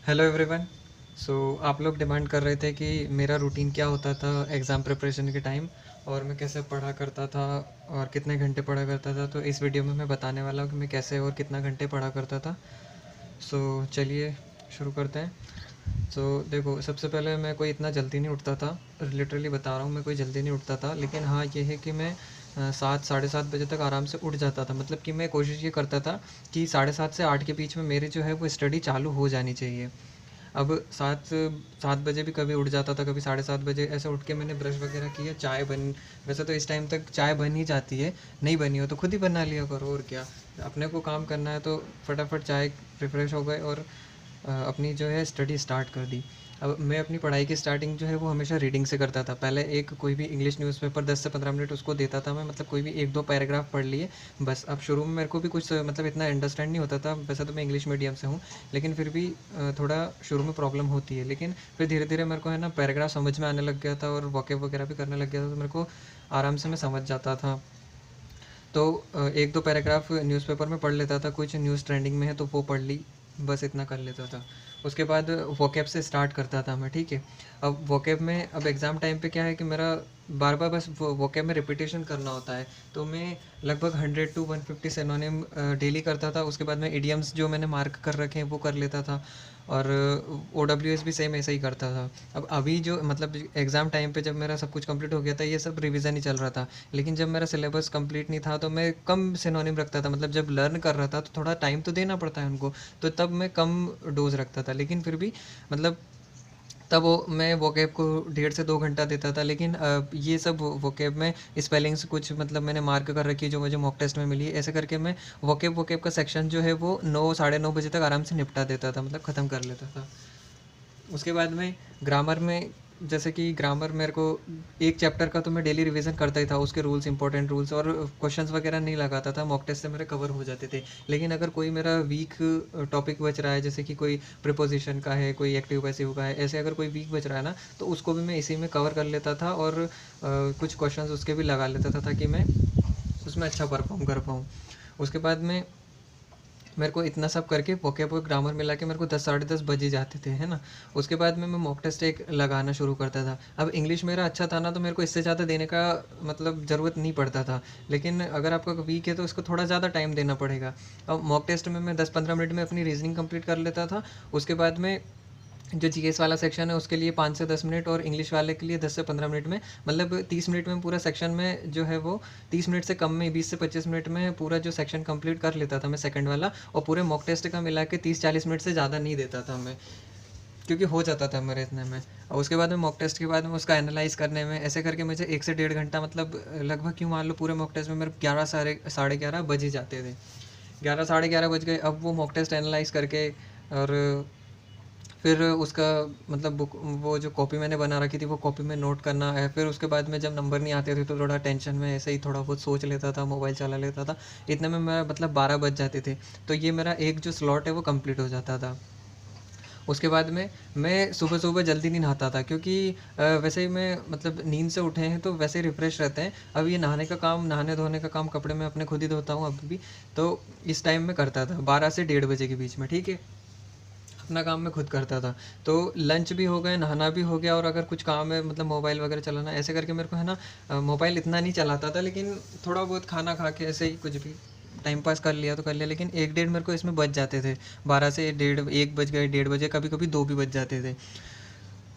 Hello everyone. सो आप लोग demand कर रहे थे कि मेरा रूटीन क्या होता था एग्ज़ाम प्रिपरेशन के टाइम, और मैं कैसे पढ़ा करता था और कितने घंटे पढ़ा करता था। तो इस वीडियो में मैं बताने वाला हूँ कि मैं कैसे और कितना घंटे पढ़ा करता था। सो चलिए शुरू करते हैं। देखो, सबसे पहले मैं कोई इतना जल्दी नहीं उठता था। लिटरली बता रहा हूँ, मैं कोई जल्दी नहीं उठता था, लेकिन हाँ ये है कि मैं 7 साढ़े 7 बजे तक आराम से उठ जाता था। मतलब कि मैं कोशिश ये करता था कि साढ़े 7 से 8 के बीच में मेरी जो है वो स्टडी चालू हो जानी चाहिए। अब 7 बजे भी कभी उठ जाता था, कभी साढ़े 7 बजे। ऐसे उठ के मैंने ब्रश वगैरह किया, चाय बन वैसे तो इस टाइम तक चाय बन ही जाती है। नहीं बनी हो तो खुद ही बना लिया करो, और क्या। अपने को काम करना है तो फटाफट चाय रिफ़्रेश हो गए और अपनी जो है स्टडी स्टार्ट कर दी। अब मैं अपनी पढ़ाई की स्टार्टिंग जो है वो हमेशा रीडिंग से करता था। पहले एक कोई भी इंग्लिश न्यूज़पेपर 10 से 15 मिनट उसको देता था मैं, मतलब कोई भी 1-2 पैराग्राफ पढ़ लिए बस। अब शुरू में मेरे को भी कुछ मतलब इतना अंडरस्टैंड नहीं होता था। वैसे तो मैं इंग्लिश मीडियम से हूँ, लेकिन फिर भी थोड़ा शुरू में प्रॉब्लम होती है। लेकिन फिर धीरे-धीरे मेरे को है ना पैराग्राफ समझ में आने लग गया था, और वोकैब वगैरह भी करने लग गया था, तो मेरे को आराम से मैं समझ जाता था। तो 1-2 पैराग्राफ न्यूज़पेपर में पढ़ लेता था, कुछ न्यूज़ ट्रेंडिंग में है तो वो पढ़ ली, बस इतना कर लेता था। उसके बाद वोकैब से स्टार्ट करता था मैं, ठीक है। अब वोकैब में अब एग्ज़ाम टाइम पे क्या है कि मेरा बार-बार बस वो वोकैब में रिपीटेशन करना होता है, तो मैं लगभग 100 टू 150 सिनोनिम डेली करता था। उसके बाद मैं इडियम्स जो मैंने मार्क कर रखे हैं वो कर लेता था, और ओडब्ल्यूएस भी सेम ऐसे ही करता था। अब अभी जो मतलब एग्ज़ाम टाइम पे जब मेरा सब कुछ कंप्लीट हो गया था, ये सब रिवीजन ही चल रहा था। लेकिन जब मेरा सिलेबस कंप्लीट नहीं था तो मैं कम सिनोनिम रखता था। मतलब जब लर्न कर रहा था तो थोड़ा टाइम तो देना पड़ता है उनको, तो तब मैं कम डोज रखता था। लेकिन फिर भी मतलब तब वो मैं वोकैब को 1.5 से 2 घंटा देता था। लेकिन ये सब वोकैब में स्पेलिंग्स कुछ मतलब मैंने मार्क कर रखी है जो मुझे मॉक टेस्ट में मिली है। ऐसे करके मैं वोकैब वोकैब का सेक्शन जो है वो 9 साढ़े 9 बजे तक आराम से निपटा देता था, मतलब ख़त्म कर लेता था। उसके बाद में ग्रामर में, जैसे कि ग्रामर मेरे को एक चैप्टर का तो मैं डेली रिवीजन करता ही था, उसके रूल्स, इंपॉर्टेंट रूल्स, और क्वेश्चंस वगैरह नहीं लगाता था। मॉक टेस्ट से मेरे कवर हो जाते थे। लेकिन अगर कोई मेरा वीक टॉपिक बच रहा है, जैसे कि कोई प्रिपोजिशन का है, कोई एक्टिव पैसिव का है, ऐसे अगर कोई वीक बच रहा है ना, तो उसको भी मैं इसी में कवर कर लेता था, और कुछ क्वेश्चंस उसके भी लगा लेता था ताकि मैं उसमें अच्छा परफॉर्म कर पाऊँ। उसके बाद में मेरे को इतना सब करके वोकैब और ग्रामर मिला के मेरे को 10 साढ़े 10 बज ही जाते थे, है ना। उसके बाद में मैं मॉक टेस्ट एक लगाना शुरू करता था। अब इंग्लिश मेरा अच्छा था ना, तो मेरे को इससे ज़्यादा देने का मतलब ज़रूरत नहीं पड़ता था। लेकिन अगर आपका वीक है तो इसको थोड़ा ज़्यादा टाइम देना पड़ेगा। अब मॉक टेस्ट में मैं 10-15 मिनट में अपनी रीजनिंग कंप्लीट कर लेता था। उसके बाद में जो जीएस वाला सेक्शन है उसके लिए 5 से 10 मिनट, और इंग्लिश वाले के लिए 10 से 15 मिनट में, मतलब 30 मिनट में पूरा सेक्शन में जो है वो 30 मिनट से कम में 20 से 25 मिनट में पूरा जो सेक्शन कंप्लीट कर लेता था मैं सेकंड वाला। और पूरे मॉक टेस्ट का मिला के 30-40 मिनट से ज़्यादा नहीं देता था मैं, क्योंकि हो जाता था मेरे इतने में। और उसके बाद में मॉक टेस्ट के बाद में उसका एनालाइज करने में ऐसे करके मुझे 1 से 1.5 घंटा, मतलब लगभग क्यों मान लो पूरे मॉक टेस्ट में मेरे 11 साढ़े 11 बज ही जाते थे। 11 साढ़े 11 बज गए। अब वो मॉक टेस्ट एनालाइज करके, और फिर उसका मतलब बुक, वो जो कॉपी मैंने बना रखी थी वो कॉपी में नोट करना है। फिर उसके बाद में जब नंबर नहीं आते थे तो थोड़ा टेंशन में ऐसे ही थोड़ा बहुत सोच लेता था, मोबाइल चला लेता था। इतने में मेरा मतलब 12 बज जाते थे। तो ये मेरा एक जो स्लॉट है वो कंप्लीट हो जाता था। उसके बाद में मैं सुबह सुबह जल्दी नहीं नहाता था, क्योंकि वैसे ही मैं मतलब नींद से उठे हैं तो वैसे ही रिफ़्रेश रहते हैं। अब ये नहाने का काम, नहाने धोने का काम, कपड़े मैं अपने खुद ही धोता हूँ अभी भी। तो इस टाइम में करता था 12 से 1:30 बजे के बीच में, ठीक है। अपना काम मैं खुद करता था। तो लंच भी हो गए, नहाना भी हो गया, और अगर कुछ काम है मतलब मोबाइल वगैरह चलाना, ऐसे करके मेरे को है ना मोबाइल इतना नहीं चलाता था, लेकिन थोड़ा बहुत खाना खा के ऐसे ही कुछ भी टाइम पास कर लिया तो कर लिया। लेकिन 1-1:30 मेरे को इसमें बज जाते थे। 12 से डेढ़ 1 बज गए, 1:30 बजे, कभी कभी 2 भी बज जाते थे।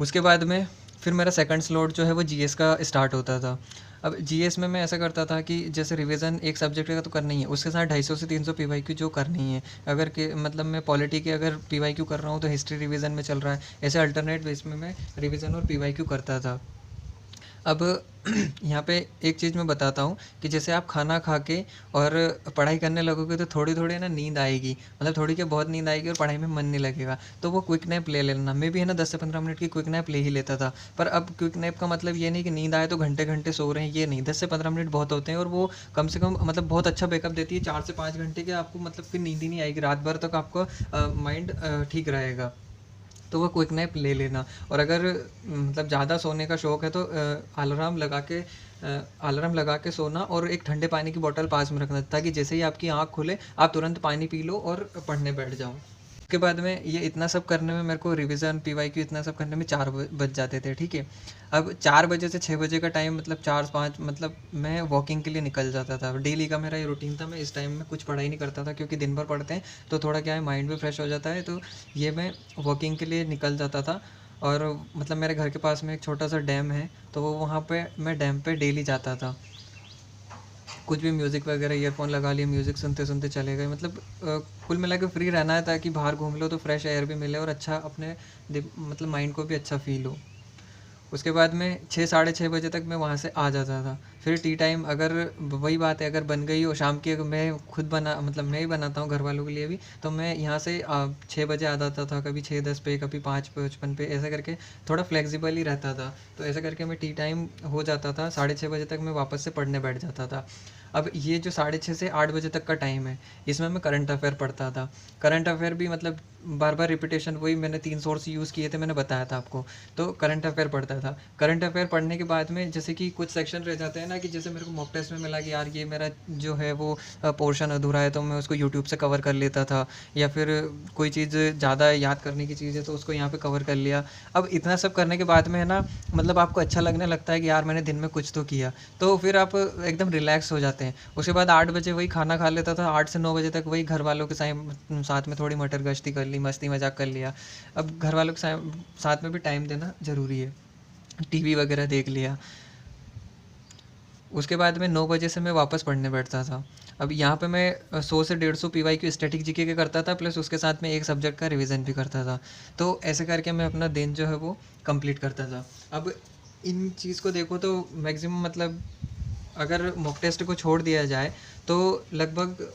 उसके बाद में फिर मेरा सेकंड स्लॉट जो है वो जीएस का स्टार्ट होता था। अब जीएस में मैं ऐसा करता था कि जैसे रिवीजन एक सब्जेक्ट का तो करना ही है, उसके साथ 250 से 300 पीवाईक्यू जो करनी है। अगर के मतलब मैं पॉलिटी के अगर पीवाईक्यू कर रहा हूँ तो हिस्ट्री रिवीजन में चल रहा है, ऐसे अल्टरनेट बेस में मैं रिवीजन और पीवाईक्यू करता था। अब यहाँ पे एक चीज़ मैं बताता हूँ कि जैसे आप खाना खा के और पढ़ाई करने लगोगे तो थोड़ी थोड़ी ना नींद आएगी, मतलब थोड़ी क्या बहुत नींद आएगी और पढ़ाई में मन नहीं लगेगा। तो वो क्विक नैप ले लेना। मैं भी है ना 10 से 15 मिनट की क्विक नैप ले ही लेता था। पर अब क्विक नैप का मतलब ये नहीं कि नींद आए तो घंटे घंटे सो रहे हैं, ये नहीं। 10 से 15 मिनट बहुत होते हैं, और वो कम से कम मतलब बहुत अच्छा बैकअप देती है। 4 से 5 घंटे के आपको मतलब फिर नींद ही नहीं आएगी, रात भर तक आपका माइंड ठीक रहेगा। तो वो क्विक नैप ले लेना। और अगर मतलब ज़्यादा सोने का शौक है तो अलार्म लगा के सोना, और एक ठंडे पानी की बोतल पास में रखना, ताकि जैसे ही आपकी आँख खुले आप तुरंत पानी पी लो और पढ़ने बैठ जाओ। उसके बाद में ये इतना सब करने में मेरे को रिवीजन पीवाईक्यू इतना सब करने में 4 बज जाते थे, ठीक है। अब 4 बजे से 6 बजे का टाइम मतलब 4-5 मतलब मैं वॉकिंग के लिए निकल जाता था। डेली का मेरा ये रूटीन था। मैं इस टाइम में कुछ पढ़ाई नहीं करता था क्योंकि दिन भर पढ़ते हैं तो थोड़ा क्या है, माइंड भी फ्रेश हो जाता है। तो ये मैं वॉकिंग के लिए निकल जाता था। और मतलब मेरे घर के पास में एक छोटा सा डैम है, तो वो वहाँ पे मैं डैम पे डेली जाता था। कुछ भी म्यूज़िक वगैरह ईयरफोन लगा लिए, म्यूज़िक सुनते सुनते चले गए। मतलब कुल मिला के फ्री रहना है ताकि बाहर घूम लो तो फ्रेश एयर भी मिले और अच्छा अपने मतलब माइंड को भी अच्छा फील हो। उसके बाद में 6 साढ़े 6 बजे तक मैं वहाँ से आ जाता था। फिर टी टाइम अगर वही बात है, अगर बन गई हो शाम की, अगर मैं खुद बना मतलब मैं ही बनाता हूँ घर वालों के लिए भी, तो मैं यहाँ से 6 बजे आ जाता था, कभी 6:10 पे, कभी 5:55 पे, ऐसा करके थोड़ा फ्लेक्सिबल ही रहता था। तो ऐसा करके मैं टी टाइम हो जाता था, 6:30 बजे तक मैं वापस से पढ़ने बैठ जाता था। अब ये जो 6:30 से 8 बजे तक का टाइम है, इसमें मैं करंट अफेयर पढ़ता था। करंट अफेयर भी मतलब बार बार रिपीटेशन, वही मैंने 3 सोर्स यूज़ किए थे, मैंने बताया था आपको। तो करंट अफेयर पढ़ता था। करंट अफेयर पढ़ने के बाद में जैसे कि कुछ सेक्शन रह जाते हैं ना, कि जैसे मेरे को मॉक टेस्ट में मिला कि यार ये मेरा जो है वो पोर्शन अधूरा है, तो मैं उसको यूट्यूब से कवर कर लेता था। या फिर कोई चीज़ ज़्यादा याद करने की चीज़ है तो उसको यहाँ पे कवर कर लिया। अब इतना सब करने के बाद में है ना, मतलब आपको अच्छा लगने लगता है कि यार मैंने दिन में कुछ तो किया, तो फिर आप एकदम रिलैक्स हो जाते हैं। उसके बाद 8 बजे वही खाना खा लेता था, 8 से 9 बजे तक वही घर वालों के साथ में थोड़ी मटर गश्ती कर ली, मस्ती मजाक कर लिया। अब घर वालों के साथ में भी टाइम देना ज़रूरी है। टीवी वगैरह देख लिया। उसके बाद में 9 बजे से मैं वापस पढ़ने बैठता था। अब यहाँ पे मैं 100 से 150 पीवाईक्यू स्टैटिक जीके के करता था, प्लस उसके साथ में एक सब्जेक्ट का रिवीजन भी करता था। तो ऐसे करके मैं अपना दिन जो है वो कंप्लीट करता था। अब इन चीज़ को देखो तो मैक्सिमम मतलब अगर मॉक टेस्ट को छोड़ दिया जाए तो लगभग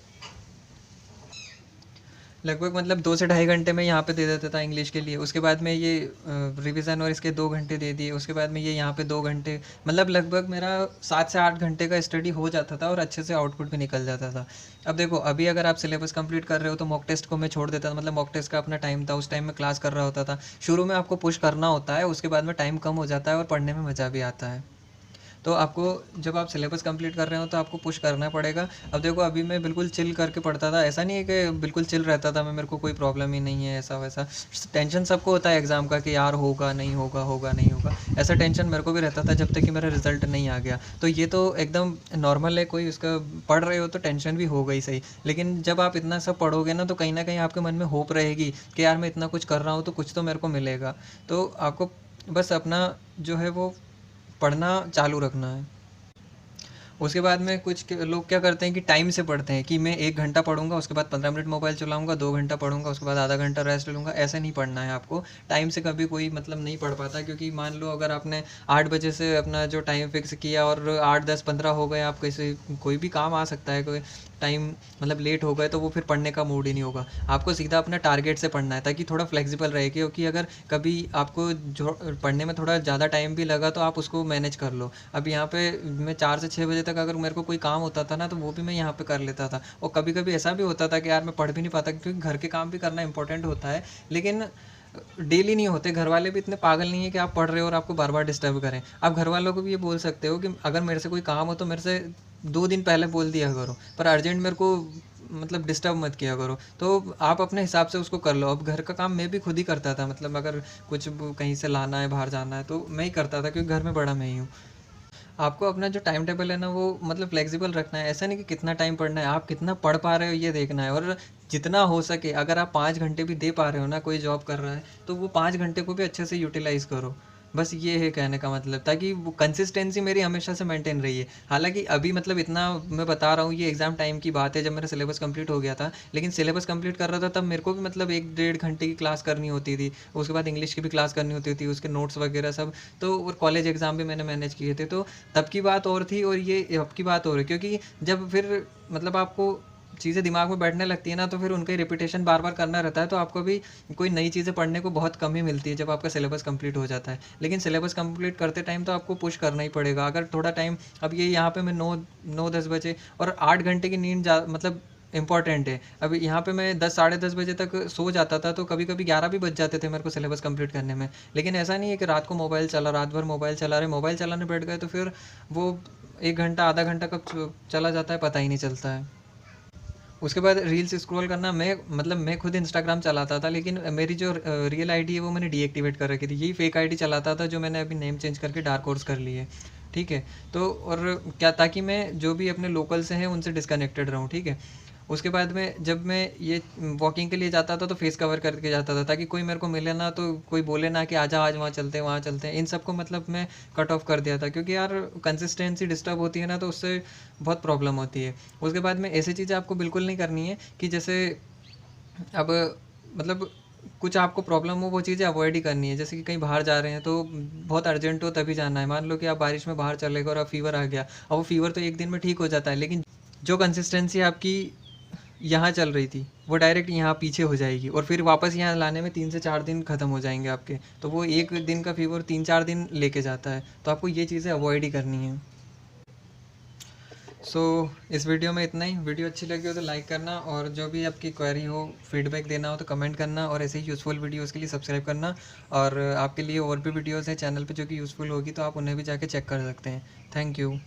लगभग मतलब 2 से ढाई घंटे में यहाँ पे दे देता था इंग्लिश के लिए। उसके बाद में ये रिवीजन और इसके 2 घंटे दे दिए। उसके बाद में ये यहाँ पे 2 घंटे, मतलब लगभग मेरा 7 से 8 घंटे का स्टडी हो जाता था और अच्छे से आउटपुट भी निकल जाता था। अब देखो, अभी अगर आप सिलेबस कंप्लीट कर रहे हो तो मॉक टेस्ट को मैं छोड़ देता था। मतलब मॉक टेस्ट का अपना टाइम था, उस टाइम में क्लास कर रहा होता था। शुरू में आपको पुश करना होता है, उसके बाद में टाइम कम हो जाता है और पढ़ने में मज़ा भी आता है। तो आपको जब आप सिलेबस कंप्लीट कर रहे हो तो आपको पुश करना पड़ेगा। अब देखो, अभी मैं बिल्कुल चिल करके पढ़ता था। ऐसा नहीं है कि बिल्कुल चिल रहता था मैं, मेरे को कोई प्रॉब्लम ही नहीं है ऐसा वैसा। टेंशन सबको होता है एग्ज़ाम का कि यार होगा नहीं होगा, होगा नहीं होगा। ऐसा टेंशन मेरे को भी रहता था जब तक कि मेरा रिजल्ट नहीं आ गया। तो ये तो एकदम नॉर्मल है, कोई उसका पढ़ रहे हो तो टेंशन भी हो गई सही। लेकिन जब आप इतना सब पढ़ोगे ना तो कहीं ना कहीं आपके मन में होप रहेगी कि यार मैं इतना कुछ कर रहा हूँ तो कुछ तो मेरे को मिलेगा। तो आपको बस अपना जो है वो पढ़ना चालू रखना है। उसके बाद में लोग क्या करते हैं कि टाइम से पढ़ते हैं कि मैं 1 घंटा पढ़ूंगा, उसके बाद 15 मिनट मोबाइल चलाऊंगा, 2 घंटा पढ़ूंगा, उसके बाद आधा घंटा रेस्ट लूँगा। ऐसा नहीं पढ़ना है आपको। टाइम से कभी कोई मतलब नहीं पढ़ पाता, क्योंकि मान लो अगर आपने 8 बजे से अपना जो टाइम फिक्स किया और 8, 10, 15 हो गए, आप कैसे कोई भी काम आ सकता है, कोई टाइम मतलब लेट हो गए तो वो फिर पढ़ने का मूड ही नहीं होगा। आपको सीधा अपना टारगेट से पढ़ना है ताकि थोड़ा फ्लेक्सिबल रहे, क्योंकि अगर कभी आपको जो पढ़ने में थोड़ा ज़्यादा टाइम भी लगा तो आप उसको मैनेज कर लो। अब यहाँ पे मैं 4 से 6 बजे तक अगर मेरे को कोई काम होता था ना तो वो भी मैं यहाँ पे कर लेता था। और कभी कभी ऐसा भी होता था कि यार मैं पढ़ भी नहीं पाता, क्योंकि घर के काम भी करना इंपॉर्टेंट होता है। लेकिन डेली नहीं होते। घर वाले भी इतने पागल नहीं है कि आप पढ़ रहे हो और आपको बार बार डिस्टर्ब करें। आप घर वालों को भी ये बोल सकते हो कि अगर मेरे से कोई काम हो तो मेरे से 2 दिन पहले बोल दिया करो, पर अर्जेंट मेरे को मतलब डिस्टर्ब मत किया करो। तो आप अपने हिसाब से उसको कर लो। अब घर का काम मैं भी खुद ही करता था, मतलब अगर कुछ कहीं से लाना है, बाहर जाना है, तो मैं ही करता था क्योंकि घर में बड़ा मैं ही हूँ। आपको अपना जो टाइम टेबल है ना वो मतलब फ्लेक्सिबल रखना है। ऐसा नहीं कि कितना टाइम पढ़ना है, आप कितना पढ़ पा रहे हो ये देखना है। और जितना हो सके, अगर आप 5 घंटे भी दे पा रहे हो ना, कोई जॉब कर रहा है तो वो 5 घंटे को भी अच्छे से यूटिलाइज़ करो। बस ये है कहने का मतलब, ताकि वो कंसिस्टेंसी मेरी हमेशा से मेंटेन रही है। हालांकि अभी मतलब इतना मैं बता रहा हूँ, ये एग्ज़ाम टाइम की बात है जब मेरा सिलेबस कंप्लीट हो गया था। लेकिन सिलेबस कंप्लीट कर रहा था तब मेरे को भी मतलब 1 डेढ़ घंटे की क्लास करनी होती थी। उसके बाद इंग्लिश की भी क्लास करनी होती थी, उसके नोट्स वगैरह सब। तो और कॉलेज एग्ज़ाम भी मैंने मैनेज किए थे। तो तब की बात और थी और ये अब की बात और है, क्योंकि जब फिर मतलब आपको चीज़ें दिमाग में बैठने लगती है ना तो फिर उनका रिपीटेशन बार बार करना रहता है। तो आपको भी कोई नई चीज़ें पढ़ने को बहुत कम ही मिलती है जब आपका सिलेबस कंप्लीट हो जाता है। लेकिन सिलेबस कंप्लीट करते टाइम तो आपको पुश करना ही पड़ेगा। अगर थोड़ा टाइम, अब ये यहाँ पे मैं 9 9 10 बजे और 8 घंटे की नींद मतलब इम्पॉर्टेंट है। अभी यहाँ पे मैं 10 साढ़े 10 बजे तक सो जाता था, तो कभी कभी 11 भी बज जाते थे मेरे को सिलेबस कंप्लीट करने में। लेकिन ऐसा नहीं है कि रात को मोबाइल चला, रात भर मोबाइल चला रहे, मोबाइल चलाने बैठ गए तो फिर वो 1 घंटा आधा घंटा कब चला जाता है पता ही नहीं चलता है। उसके बाद रील्स स्क्रॉल करना, मैं खुद इंस्टाग्राम चलाता था, लेकिन मेरी जो रियल आईडी है वो मैंने डीएक्टिवेट कर रखी थी। यही फेक आईडी चलाता था जो मैंने अभी नेम चेंज करके डार्क हॉर्स कर ली है। ठीक है, तो और क्या, ताकि मैं जो भी अपने लोकल से हैं उनसे डिस्कनेक्टेड रहूँ। ठीक है, उसके बाद में जब मैं ये वॉकिंग के लिए जाता था तो फेस कवर करके जाता था, ताकि कोई मेरे को मिले ना तो कोई बोले ना कि आजा आज वहाँ चलते हैं वहाँ चलते हैं। इन सब को मतलब मैं कट ऑफ कर दिया था, क्योंकि यार कंसिस्टेंसी डिस्टर्ब होती है ना, तो उससे बहुत प्रॉब्लम होती है। उसके बाद में ऐसी चीज़ें आपको बिल्कुल नहीं करनी है कि जैसे अब मतलब कुछ आपको प्रॉब्लम हो वो चीज़ें अवॉइड ही करनी है। जैसे कि कहीं बाहर जा रहे हैं तो बहुत अर्जेंट हो तभी जाना है। मान लो कि आप बारिश में बाहर चले गए और अब फीवर आ गया, अब वो फीवर तो एक दिन में ठीक हो जाता है, लेकिन जो कंसिस्टेंसी आपकी यहाँ चल रही थी वो डायरेक्ट यहाँ पीछे हो जाएगी, और फिर वापस यहाँ लाने में 3 से 4 दिन ख़त्म हो जाएंगे आपके। तो वो एक दिन का फीवर 3-4 दिन लेके जाता है, तो आपको ये चीज़ें अवॉइड ही करनी है। सो इस वीडियो में इतना ही। वीडियो अच्छी लगी हो तो लाइक करना, और जो भी आपकी क्वेरी हो, फीडबैक देना हो तो कमेंट करना, और ऐसे ही यूज़फुल वीडियोस के लिए सब्सक्राइब करना। और आपके लिए और भी वीडियोस हैं चैनल पे जो कि यूज़फुल होगी, तो आप उन्हें भी जाके चेक कर सकते हैं। Thank you.